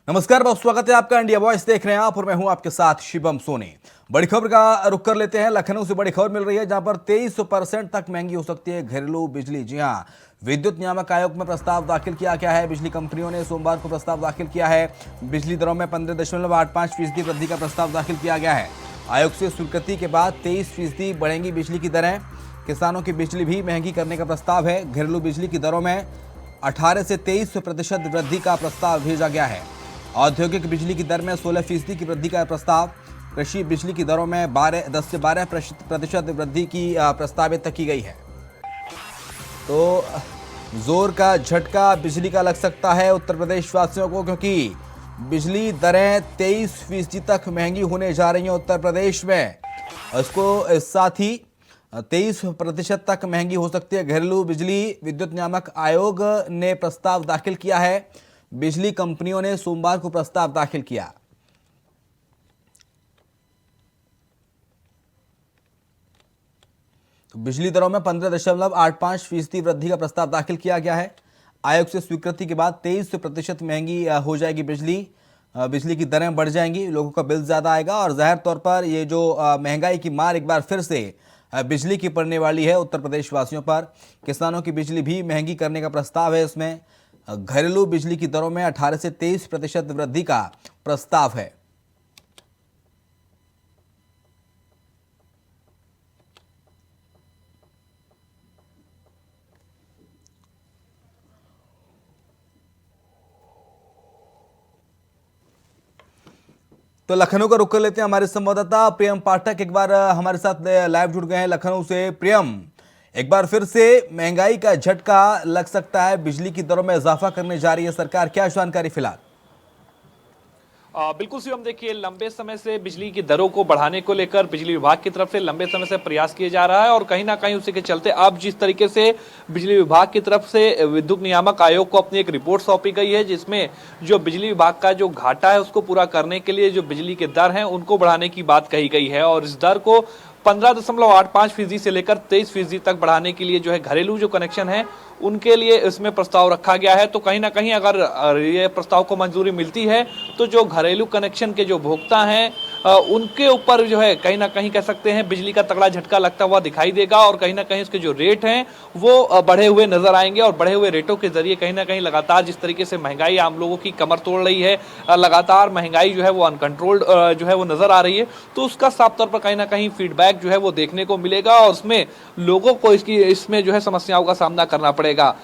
नमस्कार, बहुत स्वागत है आपका। इंडिया वॉइस देख रहे हैं आप और मैं हूं आपके साथ शिवम सोनी। बड़ी खबर का रुख कर लेते हैं। लखनऊ से बड़ी खबर मिल रही है, जहां पर 23% तक महंगी हो सकती है घरेलू बिजली। जी हां, विद्युत नियामक आयोग में प्रस्ताव दाखिल किया गया है। बिजली कंपनियों ने सोमवार को प्रस्ताव दाखिल किया है। बिजली दरों में 15.85% वृद्धि का प्रस्ताव दाखिल किया गया है। आयोग से स्वीकृति के बाद 23% बढ़ेंगी बिजली की दरें। किसानों की बिजली भी महंगी करने का प्रस्ताव है। घरेलू बिजली की दरों में 18 से 23% वृद्धि का प्रस्ताव भेजा गया है। औद्योगिक बिजली की दर में 16% की वृद्धि का प्रस्ताव। कृषि बिजली की दरों में 10 से 12% वृद्धि की प्रस्तावित की गई है। तो जोर का झटका बिजली का लग सकता है उत्तर प्रदेश वासियों को, क्योंकि बिजली दरें 23% तक महंगी होने जा रही हैं उत्तर प्रदेश में। इसको साथ ही 23% तक महंगी हो सकती है घरेलू बिजली। विद्युत नियामक आयोग ने प्रस्ताव दाखिल किया है। बिजली कंपनियों ने सोमवार को प्रस्ताव दाखिल किया। तो बिजली दरों में 15.85% वृद्धि का प्रस्ताव दाखिल किया गया है। आयोग से स्वीकृति के बाद 23% महंगी हो जाएगी बिजली की दरें बढ़ जाएंगी, लोगों का बिल ज्यादा आएगा और जाहिर तौर पर ये जो महंगाई की मार एक बार फिर से बिजली की पड़ने वाली है उत्तर प्रदेश वासियों पर। किसानों की बिजली भी महंगी करने का प्रस्ताव है। इसमें घरेलू बिजली की दरों में 18 से 23% वृद्धि का प्रस्ताव है। तो लखनऊ का रुख कर लेते हैं। हमारे संवाददाता प्रियम पाठक एक बार हमारे साथ लाइव जुड़ गए हैं लखनऊ से। प्रियम, एक बार फिर से महंगाई का झटका लग सकता है, बिजली की दरों में इजाफा करने जा रही है सरकार, क्या जानकारी फिलहाल? बिल्कुल शिवम, देखिए लंबे समय से बिजली की दरों को बढ़ाने को लेकर बिजली विभाग की तरफ से लंबे समय से प्रयास किए जा रहा है और कहीं ना कहीं उसी के चलते अब जिस तरीके से बिजली विभाग की तरफ से विद्युत नियामक आयोग को अपनी एक रिपोर्ट सौंपी गई है, जिसमें जो बिजली विभाग का जो घाटा है उसको पूरा करने के लिए जो बिजली के दर हैं उनको बढ़ाने की बात कही गई है और इस दर को 15.85% से लेकर 23% तक बढ़ाने के लिए जो है घरेलू जो कनेक्शन है उनके लिए इसमें प्रस्ताव रखा गया है। तो कहीं ना कहीं अगर ये प्रस्ताव को मंजूरी मिलती है तो जो घरेलू कनेक्शन के जो उपभोक्ता हैं उनके ऊपर जो है कहीं ना कहीं कह सकते हैं बिजली का तगड़ा झटका लगता हुआ दिखाई देगा और कहीं ना कहीं उसके जो रेट हैं वो बढ़े हुए नजर आएंगे और बढ़े हुए रेटों के जरिए कहीं ना कहीं लगातार जिस तरीके से महंगाई आम लोगों की कमर तोड़ रही है, लगातार महंगाई जो है वो अनकंट्रोल्ड जो है वो नजर आ रही है, तो उसका साफ तौर पर कहीं ना कहीं फीडबैक जो है वो देखने को मिलेगा और उसमें लोगों को इसमें जो है समस्याओं का सामना करना पड़ेगा।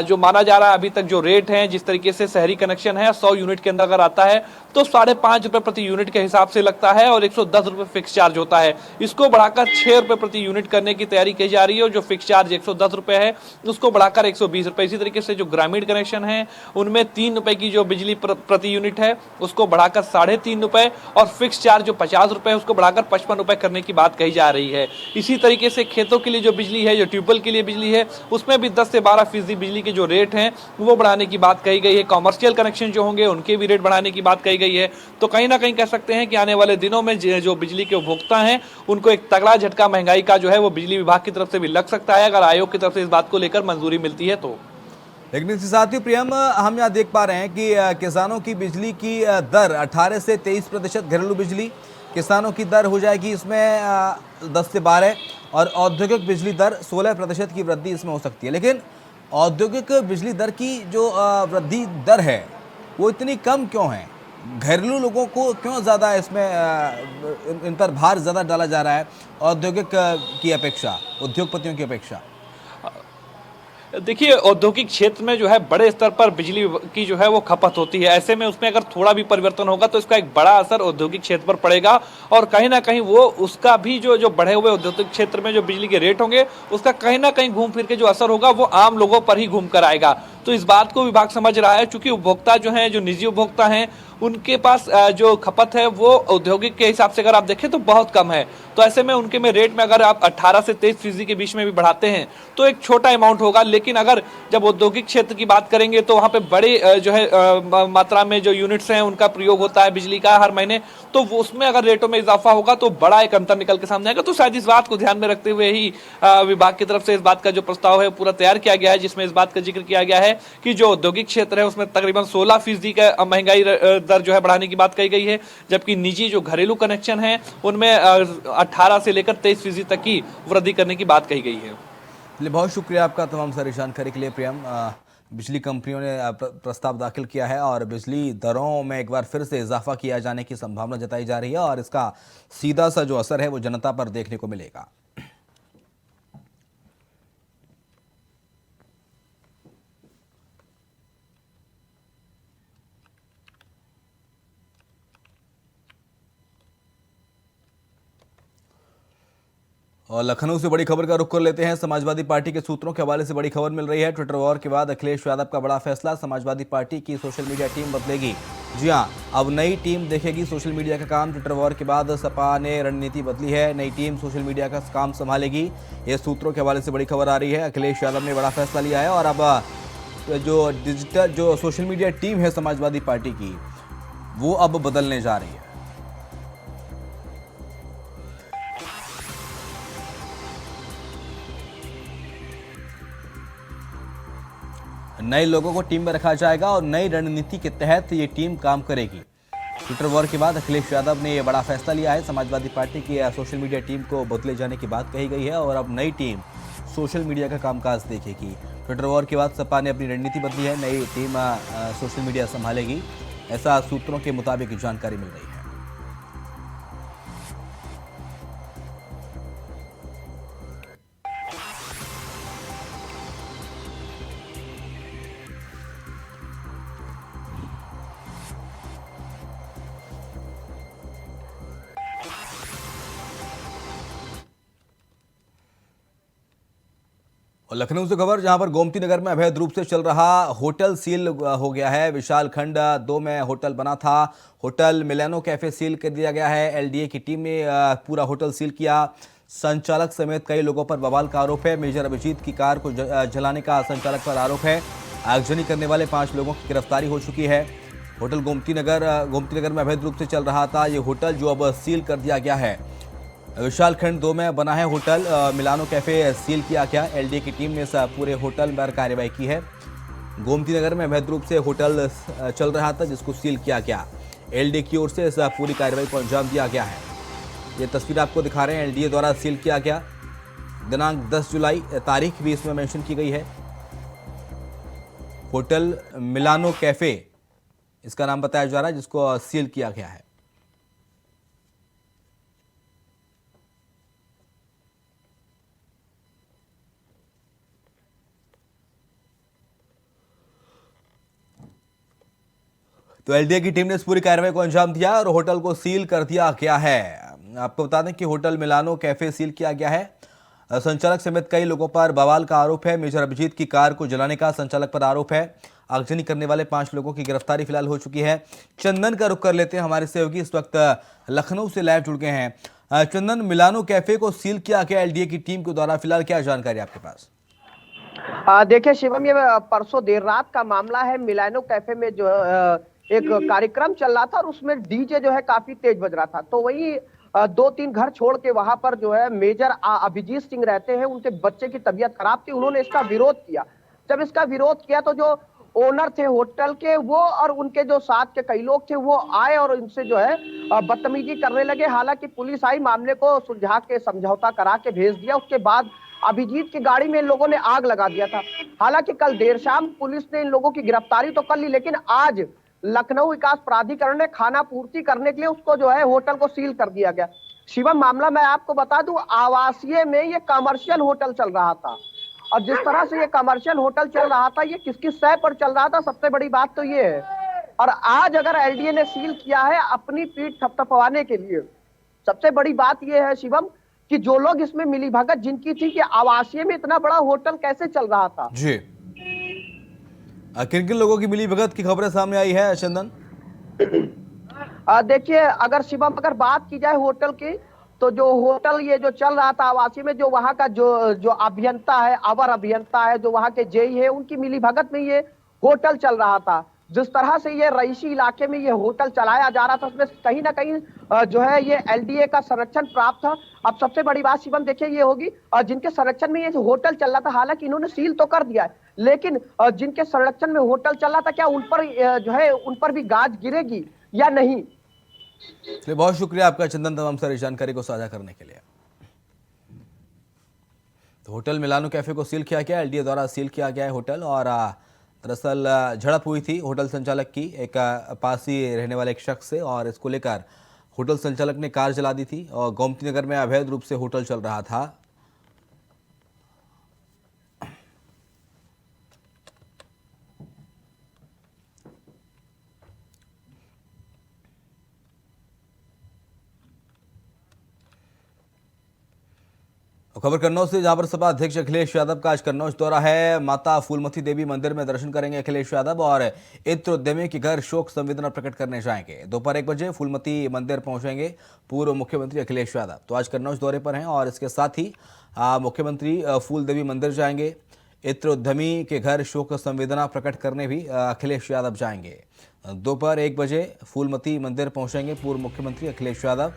जो माना जा रहा है अभी तक जो रेट है, जिस तरीके से शहरी कनेक्शन है 100 यूनिट के अंदर अगर आता है तो 5.5 रुपए प्रति यूनिट के हिसाब से लगता है और 110 रुपए फिक्स चार्ज होता है। इसको बढ़ाकर 6 रुपए प्रति यूनिट करने की तैयारी की जा रही है और जो फिक्स चार्ज 110 रुपए है उसको बढ़ाकर 120 रुपए। इसी तरीके से जो ग्रामीण कनेक्शन है उनमें 3 रुपए की जो बिजली प्रति यूनिट है उसको बढ़ाकर 3.5 रुपए और फिक्स चार्ज जो 50 रुपए है उसको बढ़ाकर 55 रुपए करने की बात कही जा रही है। इसी तरीके से खेतों के लिए जो बिजली है, जो ट्यूबवेल के लिए बिजली है, उसमें भी 10 से 12% बिजली के जो रेट हैं वो बढ़ाने की बात कही गई है। कॉमर्शियल कनेक्शन जो होंगे उनके भी रेट बढ़ाने की बात कही गई है। तो कहीं ना कहीं कह सकते हैं कि आने वाले दिनों में जो बिजली के उपभोक्ता हैं उनको एक तगड़ा झटका महंगाई का जो है वो बिजली विभाग की तरफ से भी लग सकता है, अगर आयोग की तरफ से इस बात को लेकर मंजूरी मिलती है तो। लेकिन इसके साथ ही प्रियम, हम यहाँ देख पा रहे हैं कि किसानों की बिजली की दर 18 से 23%, घरेलू बिजली किसानों की दर हो जाएगी इसमें 10 से 12 और औद्योगिक बिजली दर 16% की वृद्धि इसमें हो सकती है। लेकिन औद्योगिक बिजली दर की जो वृद्धि दर है वो इतनी कम क्यों है? घरेलू लोगों को क्यों ज़्यादा इसमें इन पर भार ज़्यादा डाला जा रहा है औद्योगिक की अपेक्षा, उद्योगपतियों की अपेक्षा? देखिए औद्योगिक क्षेत्र में जो है बड़े स्तर पर बिजली की जो है वो खपत होती है, ऐसे में उसमें अगर थोड़ा भी परिवर्तन होगा तो इसका एक बड़ा असर औद्योगिक क्षेत्र पर पड़ेगा और कहीं ना कहीं वो उसका भी जो बढ़े हुए औद्योगिक क्षेत्र में जो बिजली के रेट होंगे उसका कहीं ना कहीं घूम फिर के जो असर होगा वो आम लोगों पर ही घूम कर आएगा। तो इस बात को विभाग समझ रहा है, चूंकि उपभोक्ता जो हैं, जो निजी उपभोक्ता हैं, उनके पास जो खपत है वो औद्योगिक के हिसाब से अगर आप देखें तो बहुत कम है। तो ऐसे में उनके में रेट में अगर आप 18 से 23% के बीच में भी बढ़ाते हैं तो एक छोटा अमाउंट होगा, लेकिन अगर जब औद्योगिक क्षेत्र की बात करेंगे तो वहां पे बड़े जो है मात्रा में जो यूनिट्स हैं उनका प्रयोग होता है बिजली का हर महीने, तो उसमें अगर रेटों में इजाफा होगा तो बड़ा एक अंतर निकल के सामने आएगा। तो शायद इस बात को ध्यान में रखते हुए ही विभाग की तरफ से इस बात का जो प्रस्ताव है पूरा तैयार किया गया है, जिसमें इस बात का जिक्र किया गया है कि जो औद्योगिक क्षेत्र है उसमें तकरीबन 16% का महंगाई दर जो है बढ़ाने की बात कही गई है, जबकि निजी जो घरेलू कनेक्शन है उनमें 18 से लेकर 23% तक की वृद्धि करने की बात कही गई है। चलिए, बहुत शुक्रिया आपका तमाम सारी जानकारी के लिए प्रियम। बिजली कंपनियों ने प्रस्ताव दाखिल किया है और बिजली दरों में एक बार फिर से इजाफा किया जाने की संभावना जताई जा रही है और इसका सीधा सा जो असर है वो जनता पर देखने को मिलेगा। और लखनऊ से बड़ी खबर का रुख कर लेते हैं। समाजवादी पार्टी के सूत्रों के हवाले से बड़ी खबर मिल रही है। ट्विटर वॉर के बाद अखिलेश यादव का बड़ा फैसला, समाजवादी पार्टी की सोशल मीडिया टीम बदलेगी। जी हां, अब नई टीम देखेगी सोशल मीडिया का काम। ट्विटर वॉर के बाद सपा ने रणनीति बदली है, नई टीम सोशल मीडिया का काम संभालेगी। ये सूत्रों के हवाले से बड़ी खबर आ रही है। अखिलेश यादव ने बड़ा फैसला लिया है और अब जो सोशल मीडिया टीम है समाजवादी पार्टी की, वो अब बदलने जा रही है। नए लोगों को टीम में रखा जाएगा और नई रणनीति के तहत ये टीम काम करेगी। ट्विटर वॉर के बाद अखिलेश यादव ने यह बड़ा फैसला लिया है। समाजवादी पार्टी की सोशल मीडिया टीम को बदले जाने की बात कही गई है और अब नई टीम सोशल मीडिया का कामकाज देखेगी। ट्विटर वॉर के बाद सपा ने अपनी रणनीति बदली है, नई टीम सोशल मीडिया संभालेगी, ऐसा सूत्रों के मुताबिक जानकारी मिल रही है। और लखनऊ से खबर, जहां पर गोमती नगर में अवैध रूप से चल रहा होटल सील हो गया है। विशाल खंड 2 में होटल बना था। होटल मिलानो कैफे सील कर दिया गया है। एलडीए की टीम ने पूरा होटल सील किया। संचालक समेत कई लोगों पर बवाल का आरोप है। मेजर अभिजीत की कार को जलाने का संचालक पर आरोप है। आगजनी करने वाले 5 लोगों की गिरफ्तारी हो चुकी है। होटल गोमती नगर में अवैध रूप से चल रहा था ये होटल, जो अब सील कर दिया गया है। विशाल खंड 2 में बना है होटल मिलानो कैफे, सील किया गया। एलडीए की टीम ने इस पूरे होटल पर कार्रवाई की है। गोमती नगर में अवैध रूप से होटल चल रहा था जिसको सील किया गया। एलडीए की ओर से इस पूरी कार्रवाई को अंजाम दिया गया है। ये तस्वीर आपको दिखा रहे हैं, एलडीए द्वारा सील किया गया। दिनांक 10 जुलाई तारीख भी इसमें मेंशन की गई है। होटल मिलानो कैफे इसका नाम बताया जा रहा है, जिसको सील किया गया है। तो एलडीए की टीम ने इस पूरी कार्रवाई को अंजाम दिया और होटल को सील कर दिया गया है। आपको बता दें कि होटल मिलानो कैफे सील किया गया है। संचालक समेत कई लोगों पर बवाल का आरोप है। मेजर अभिजीत की कार को जलाने का संचालक पर आरोप है। आगजनी करने वाले 5 लोगों की गिरफ्तारी फिलहाल हो चुकी है। चंदन का रुख कर लेते हैं, हमारे सहयोगी इस वक्त लखनऊ से लाइव जुड़ गए हैं। चंदन, मिलानो कैफे को सील किया गया एलडीए की टीम के द्वारा, फिलहाल क्या जानकारी आपके पास? देखिए शिवम, ये परसों देर रात का मामला है। मिलानो कैफे में जो एक कार्यक्रम चल रहा था और उसमें डीजे जो है काफी तेज बज रहा था। तो वही 2-3 घर छोड़ के वहां पर जो है मेजर अभिजीत सिंह रहते हैं, उनके बच्चे की तबीयत खराब थी, उन्होंने इसका विरोध किया। जब इसका विरोध किया तो जो ओनर थे होटल के, वो और उनके जो साथ के कई लोग थे वो आए और इनसे जो है बदतमीजी करने लगे। हालांकि पुलिस आई, मामले को सुलझा के समझौता करा के भेज दिया। उसके बाद अभिजीत की गाड़ी में इन लोगों ने आग लगा दिया था। हालांकि कल देर शाम पुलिस ने इन लोगों की गिरफ्तारी तो कर ली, लेकिन आज लखनऊ विकास प्राधिकरण ने खाना पूर्ति करने के लिए उसको जो है होटल को सील कर दिया गया। शिवम, मामला मैं आपको बता दूं, आवासीय में ये कमर्शियल होटल चल रहा था और जिस तरह से ये कमर्शियल होटल चल रहा था, ये किसकी सह पर चल रहा था, सबसे बड़ी बात तो ये है। और आज अगर एलडीए ने सील किया है अपनी पीठ थपथपाने के लिए, सबसे बड़ी बात यह है शिवम कि जो लोग इसमें मिलीभगत जिनकी थी कि आवासीय में इतना बड़ा होटल कैसे चल रहा था। जी, किन किन लोगों की मिलीभगत की खबरें सामने आई है चंदन? देखिए, अगर शिवम अगर बात की जाए होटल की, तो जो होटल ये जो चल रहा था आवासीय में, जो वहां का जो अभियंता है, अवर अभियंता है, जो वहां के जेई है, उनकी मिलीभगत में ये होटल चल रहा था। जिस तरह से ये रईसी इलाके में ये होटल चलाया जा रहा था, उसमें कहीं ना कहीं जो है ये एलडीए का संरक्षण प्राप्त था। अब सबसे बड़ी बात शिवम देखिए ये होगी, जिनके संरक्षण में ये होटल चल रहा था, हालांकि इन्होंने सील तो कर दिया है, लेकिन जिनके संरक्षण में होटल चला था, क्या उन पर जो है उन पर भी गाज गिरेगी या नहीं? चलिए, बहुत शुक्रिया आपका चंदन तमाम सारी जानकारी को साझा करने के लिए। तो होटल मिलानो कैफे को सील किया गया, एलडीए द्वारा सील किया गया है होटल। और दरअसल झड़प हुई थी होटल संचालक की एक पास ही रहने वाले एक शख्स से, और इसको लेकर होटल संचालक ने कार जला दी थी और गोमती नगर में अवैध रूप से होटल चल रहा था। खबर कन्नौज से, जहां पर सपा अध्यक्ष अखिलेश यादव का आज कन्नौज दौरा है। माता फूलमती देवी मंदिर में दर्शन करेंगे अखिलेश यादव और इत्र उद्यमी के घर शोक संवेदना प्रकट करने जाएंगे। दोपहर 1 बजे फूलमती मंदिर पहुंचेंगे पूर्व मुख्यमंत्री अखिलेश यादव। तो आज कन्नौज दौरे पर हैं और इसके साथ ही मुख्यमंत्री फूल देवी मंदिर जाएंगे। इत्र उद्यमी के घर शोक संवेदना प्रकट करने भी अखिलेश यादव जाएंगे। दोपहर 1 बजे फूलमती मंदिर पहुंचेंगे पूर्व मुख्यमंत्री अखिलेश यादव।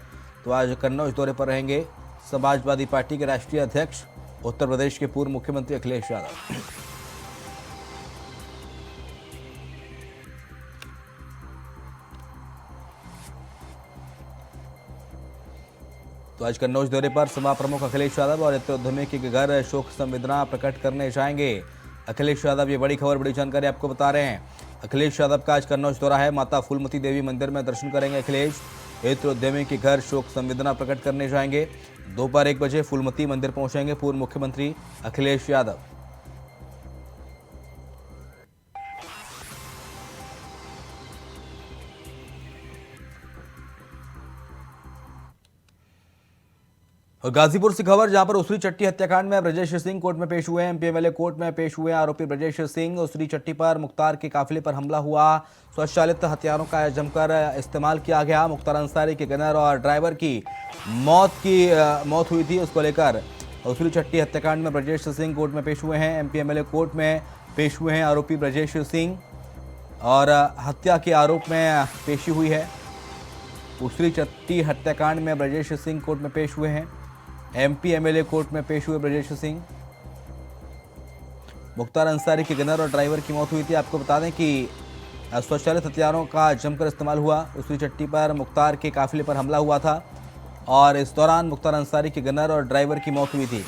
तो आज कन्नौज दौरे पर रहेंगे समाजवादी पार्टी के राष्ट्रीय अध्यक्ष उत्तर प्रदेश के पूर्व मुख्यमंत्री अखिलेश यादव। तो आज कन्नौज दौरे पर सपा प्रमुख अखिलेश यादव और इत्र उद्यमी के घर शोक संवेदना प्रकट करने जाएंगे अखिलेश यादव। ये बड़ी खबर, बड़ी जानकारी आपको बता रहे हैं। अखिलेश यादव का आज कन्नौज दौरा है। माता फूलमती देवी मंदिर में दर्शन करेंगे अखिलेश। इत्र उद्यमी के घर शोक संवेदना प्रकट करने जाएंगे। दोपहर 1 बजे फूलमती मंदिर पहुंचेंगे पूर्व मुख्यमंत्री अखिलेश यादव। और गाजीपुर से खबर, जहां पर उसरी चट्टी हत्याकांड में ब्रजेश सिंह कोर्ट में पेश हुए हैं। एमपी एमएलए कोर्ट में पेश हुए आरोपी ब्रजेश सिंह। उसरी चट्टी पर मुख्तार के काफिले पर हमला हुआ। स्वचालित हथियारों का जमकर इस्तेमाल किया गया। मुख्तार अंसारी के गनर और ड्राइवर की मौत हुई थी। उसको लेकर उसरी चट्टी हत्याकांड में ब्रजेश सिंह कोर्ट में पेश हुए हैं। एमपी एमएलए कोर्ट में पेश हुए हैं आरोपी ब्रजेश सिंह और हत्या के आरोप में पेशी हुई है। उसरी चट्टी हत्याकांड में ब्रजेश सिंह कोर्ट में पेश हुए हैं। एमपी एमएलए कोर्ट में पेश हुए ब्रजेश सिंह। मुख्तार अंसारी के गनर और ड्राइवर की मौत हुई थी। आपको बता दें कि स्वचालित हथियारों का जमकर इस्तेमाल हुआ। उसरी चट्टी पर मुख्तार के काफिले पर हमला हुआ था और इस दौरान मुख्तार अंसारी के गनर और ड्राइवर की मौत हुई थी।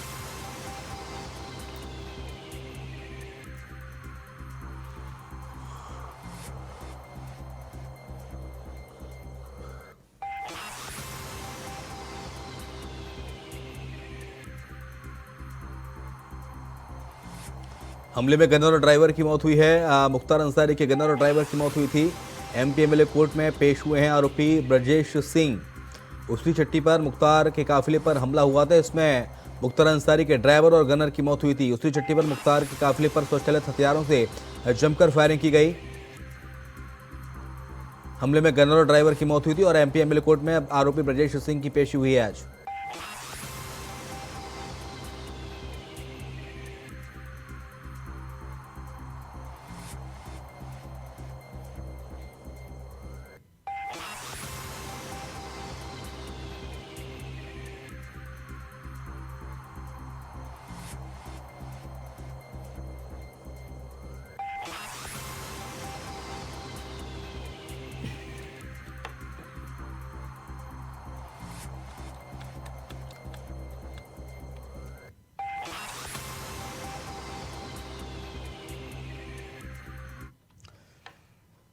हमले में गनर और ड्राइवर की मौत हुई है। मुख्तार अंसारी के गनर और ड्राइवर की मौत हुई थी। एमपी एमएलए कोर्ट में पेश हुए हैं आरोपी ब्रजेश सिंह। उसरी चट्टी पर मुख्तार के काफिले पर हमला हुआ था। इसमें मुख्तार अंसारी के ड्राइवर और गनर की मौत हुई थी। उसरी चट्टी पर मुख्तार के काफिले पर स्वचालित हथियारों से जमकर फायरिंग की गई। हमले में गनर और ड्राइवर की मौत हुई थी और एमपी एमएलए कोर्ट में आरोपी ब्रजेश सिंह की पेशी हुई है आज।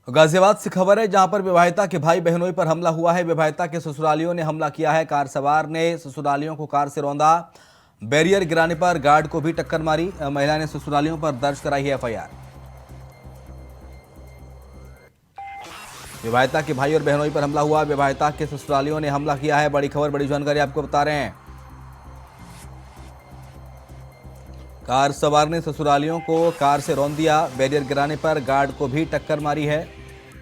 गाजियाबाद से खबर है, जहां पर विवाहिता के भाई बहनोई पर हमला हुआ है। विवाहिता के ससुरालियों ने हमला किया है। कार सवार ने ससुरालियों को कार से रौंदा। बैरियर गिराने पर गार्ड को भी टक्कर मारी। महिला ने ससुरालियों पर दर्ज कराई है एफआईआर। विवाहिता के भाई और बहनोई पर हमला हुआ। विवाहिता के ससुरालियों ने हमला किया है। बड़ी खबर, बड़ी जानकारी आपको बता रहे हैं। कार सवार ने ससुरालियों को कार से रौंद दिया। बैरियर गिराने पर गार्ड को भी टक्कर मारी है।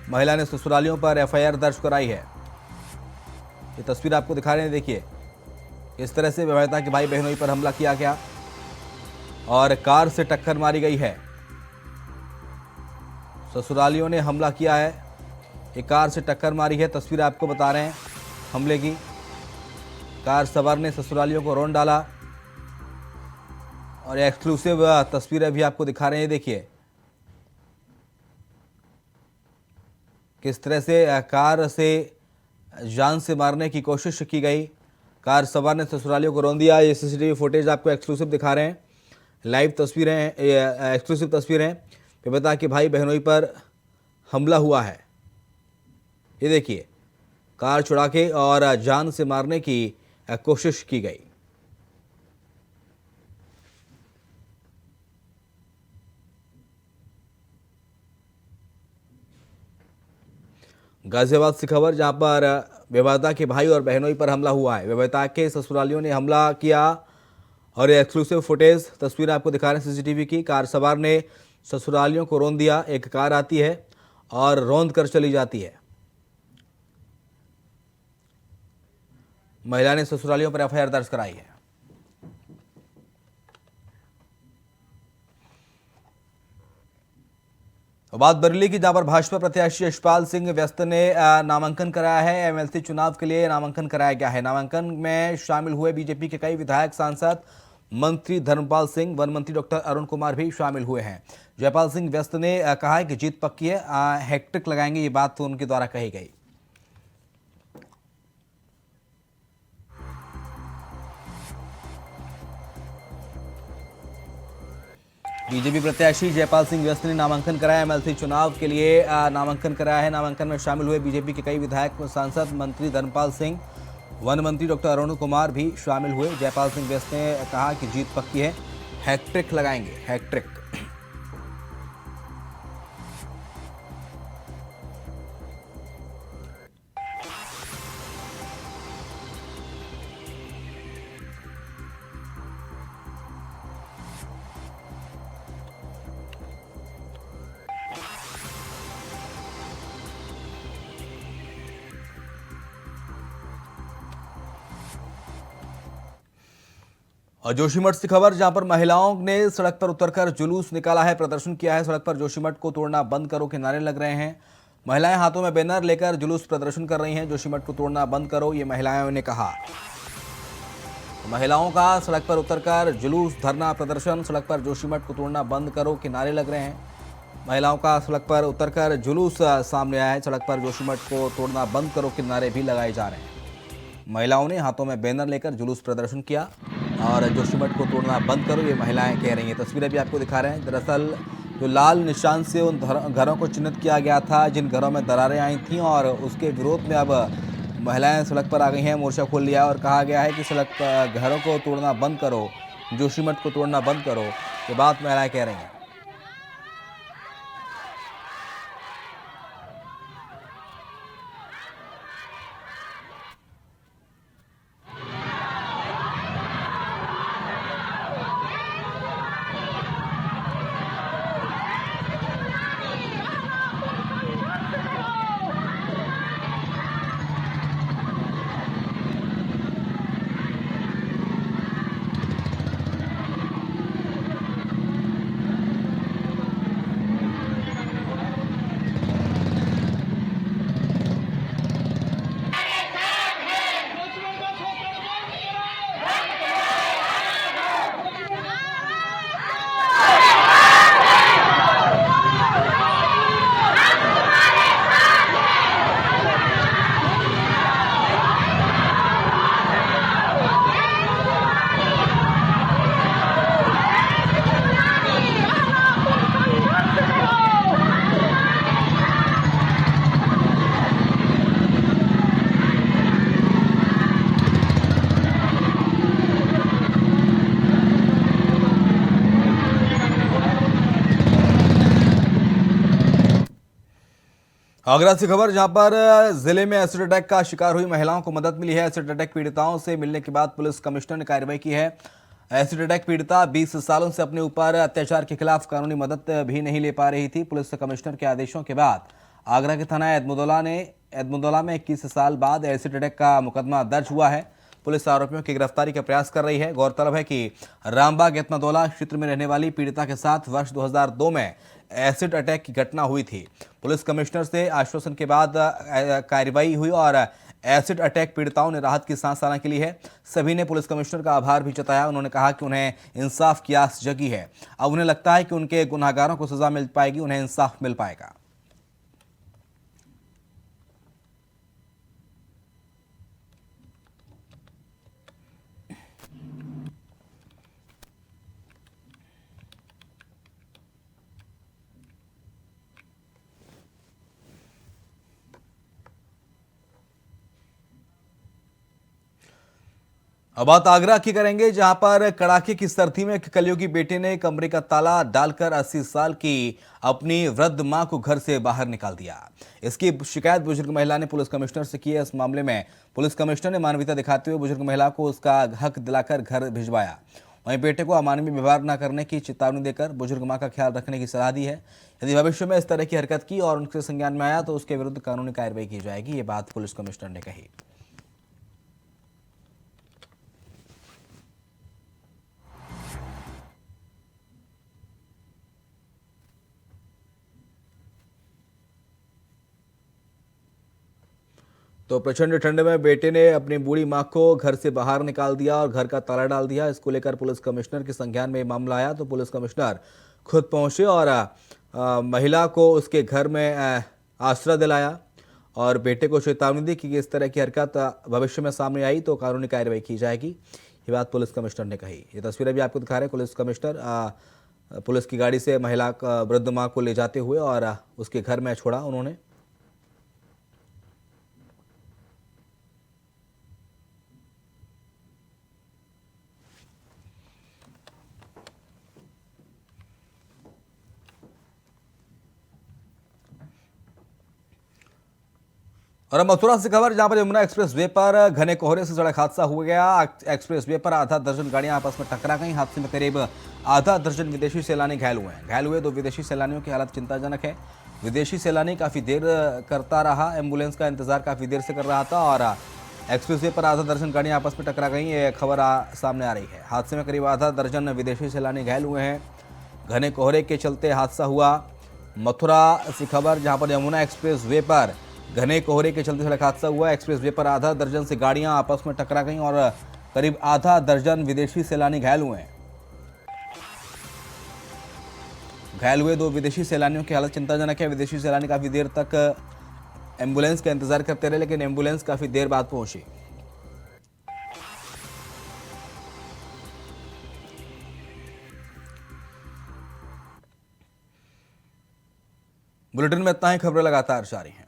महिला ने ससुरालियों पर एफआईआर दर्ज कराई है। ये तस्वीर आपको दिखा रहे हैं, देखिए इस तरह से विवाहिता के भाई बहनोई पर हमला किया गया और कार से टक्कर मारी गई है। ससुरालियों ने हमला किया है, एक कार से टक्कर मारी है। तस्वीर आपको बता रहे हैं हमले की। कार सवार ने ससुरालियों को रौंद डाला और एक्सक्लूसिव तस्वीरें भी आपको दिखा रहे हैं। देखिए किस तरह से कार से जान से मारने की कोशिश की गई। कार सवार ने ससुरालियों को रौंद दिया। ये सीसीटीवी फुटेज आपको एक्सक्लूसिव दिखा रहे हैं, लाइव तस्वीरें हैं, एक्सक्लूसिव तस्वीरें हैं। बेपता के भाई बहनोई पर हमला हुआ है। ये देखिए कार छुड़ा के और जान से मारने की कोशिश की गई। गाजियाबाद से खबर, जहां पर बेवादा के भाई और बहनोई पर हमला हुआ है। बेवादा के ससुरालियों ने हमला किया और ये एक्सक्लूसिव फुटेज तस्वीर आपको दिखा रहे हैं सीसीटीवी की। कार सवार ने ससुरालियों को रौंद दिया। एक कार आती है और रौंद कर चली जाती है। महिला ने ससुरालियों पर एफआईआर दर्ज कराई है। तो बात बरेली की, जहां पर भाजपा प्रत्याशी यशपाल सिंह व्यस्त ने नामांकन कराया है। एमएलसी चुनाव के लिए नामांकन कराया गया है। नामांकन में शामिल हुए बीजेपी के कई विधायक, सांसद, मंत्री धर्मपाल सिंह, वन मंत्री डॉक्टर अरुण कुमार भी शामिल हुए हैं। जयपाल सिंह व्यस्त ने कहा है कि जीत पक्की है, हैट्रिक लगाएंगे, ये बात तो उनके द्वारा कही गई। बीजेपी प्रत्याशी जयपाल सिंह व्यस्त ने नामांकन कराया। एमएलसी चुनाव के लिए नामांकन कराया है। नामांकन में शामिल हुए बीजेपी के कई विधायक, सांसद, मंत्री धर्मपाल सिंह, वन मंत्री डॉक्टर अरुण कुमार भी शामिल हुए। जयपाल सिंह व्यस्त ने कहा कि जीत पक्की है, हैट्रिक लगाएंगे, हैट्रिक। और जोशीमठ से खबर, जहां पर महिलाओं ने सड़क पर उतरकर जुलूस निकाला है, प्रदर्शन किया है। सड़क पर जोशीमठ को तोड़ना बंद करो के नारे लग रहे हैं। महिलाएं हाथों में बैनर लेकर जुलूस प्रदर्शन कर रही हैं। जोशीमठ को तोड़ना बंद करो, ये महिलाओं ने कहा। महिलाओं का सड़क पर उतरकर जुलूस, धरना, प्रदर्शन। सड़क पर जोशीमठ को तोड़ना बंद करो के नारे लग रहे हैं। महिलाओं का सड़क पर उतरकर जुलूस सामने आया है। सड़क पर जोशीमठ को तोड़ना बंद करो के नारे भी लगाए जा रहे हैं। महिलाओं ने हाथों में बैनर लेकर जुलूस प्रदर्शन किया और जोशीमठ को तोड़ना बंद करो, ये महिलाएं कह रही हैं। तस्वीरें भी आपको दिखा रहे हैं। दरअसल जो लाल निशान से उन घरों को चिन्हित किया गया था जिन घरों में दरारें आई थीं, और उसके विरोध में अब महिलाएं सड़क पर आ गई हैं। मोर्चा खोल लिया और कहा गया है कि सड़क पर घरों को तोड़ना बंद करो, जोशीमठ को तोड़ना बंद करो, ये बात महिलाएं कह रही हैं। आगरा से खबर, जहां पर जिले में एसिड अटैक का शिकार हुई महिलाओं को मदद मिली है। एसिड अटैक पीड़िताओं से मिलने के बाद पुलिस कमिश्नर ने कार्रवाई की है। एसिड अटैक पीड़िता 20 सालों से अपने ऊपर अत्याचार के खिलाफ कानूनी मदद भी नहीं ले पा रही थी। पुलिस कमिश्नर के आदेशों के बाद आगरा के थाना एदमुदौला में 21 साल बाद एसिड अटैक का मुकदमा दर्ज हुआ है। पुलिस आरोपियों की गिरफ्तारी का प्रयास कर रही है। गौरतलब है कि रामबाग एतमदौला क्षेत्र में रहने वाली पीड़िता के साथ वर्ष 2002 में एसिड अटैक की घटना हुई थी। पुलिस कमिश्नर से आश्वासन के बाद कार्रवाई हुई और एसिड अटैक पीड़िताओं ने राहत की सांस आना के लिए है। सभी ने पुलिस कमिश्नर का आभार भी जताया। उन्होंने कहा कि उन्हें इंसाफ की आस जगी है। अब उन्हें लगता है कि उनके गुनहगारों को सजा मिल पाएगी, उन्हें इंसाफ मिल पाएगा। अब बात आगरा की करेंगे, जहां पर कड़ाके की सर्दी में एक कलयुगी बेटे ने कमरे का ताला डालकर 80 साल की अपनी वृद्ध मां को घर से बाहर निकाल दिया। इसकी शिकायत बुजुर्ग महिला ने पुलिस कमिश्नर से की है। इस मामले में पुलिस कमिश्नर ने मानवीयता दिखाते हुए बुजुर्ग महिला को उसका हक दिलाकर घर भिजवाया। वहीं बेटे को अमानवीय व्यवहार न करने की चेतावनी देकर बुजुर्ग मां का ख्याल रखने की सलाह दी है। यदि भविष्य में इस तरह की हरकत की और उनके संज्ञान में आया तो उसके विरुद्ध कानूनी कार्रवाई की जाएगी। ये बात पुलिस कमिश्नर ने कही। तो प्रचंड ठंड में बेटे ने अपनी बूढ़ी मां को घर से बाहर निकाल दिया और घर का ताला डाल दिया। इसको लेकर पुलिस कमिश्नर के संज्ञान में मामला आया तो पुलिस कमिश्नर खुद पहुंचे और महिला को उसके घर में आश्रय दिलाया और बेटे को चेतावनी दी कि इस तरह की हरकत भविष्य में सामने आई तो कानूनी कार्रवाई की जाएगी। ये बात पुलिस कमिश्नर ने कही। ये तस्वीरें भी आपको दिखा रहे हैं। पुलिस कमिश्नर पुलिस की गाड़ी से महिला वृद्ध मां को ले जाते हुए और उसके घर में छोड़ा उन्होंने। और अब मथुरा से खबर, जहां पर यमुना एक्सप्रेस वे पर घने कोहरे से सड़क हादसा हो गया। एक्सप्रेस वे पर आधा दर्जन गाड़ियां आपस में टकरा गईं। हादसे में करीब आधा दर्जन विदेशी सैलानी घायल हुए हैं। घायल हुए 2 विदेशी सैलानियों की हालत चिंताजनक है। विदेशी सैलानी काफी देर करता रहा, एम्बुलेंस का इंतजार काफी देर से कर रहा था और एक्सप्रेस वे पर आधा दर्जन गाड़ियां आपस में टकरा गई। ये खबर सामने आ रही है। हादसे में करीब आधा दर्जन विदेशी सैलानी घायल हुए हैं। घने कोहरे के चलते हादसा हुआ। मथुरा से खबर, जहां पर यमुना एक्सप्रेस वे पर घने कोहरे के चलते सड़क हादसा हुआ। एक्सप्रेस वे पर आधा दर्जन से गाड़ियां आपस में टकरा गईं और करीब आधा दर्जन विदेशी सैलानी घायल हुए हैं। घायल हुए 2 विदेशी सैलानियों की हालत चिंताजनक है। विदेशी सैलानी काफी देर तक एम्बुलेंस का इंतजार करते रहे, लेकिन एम्बुलेंस काफी देर बाद पहुंची। बुलेटिन में इतना ही। खबरें लगातार जारी हैं।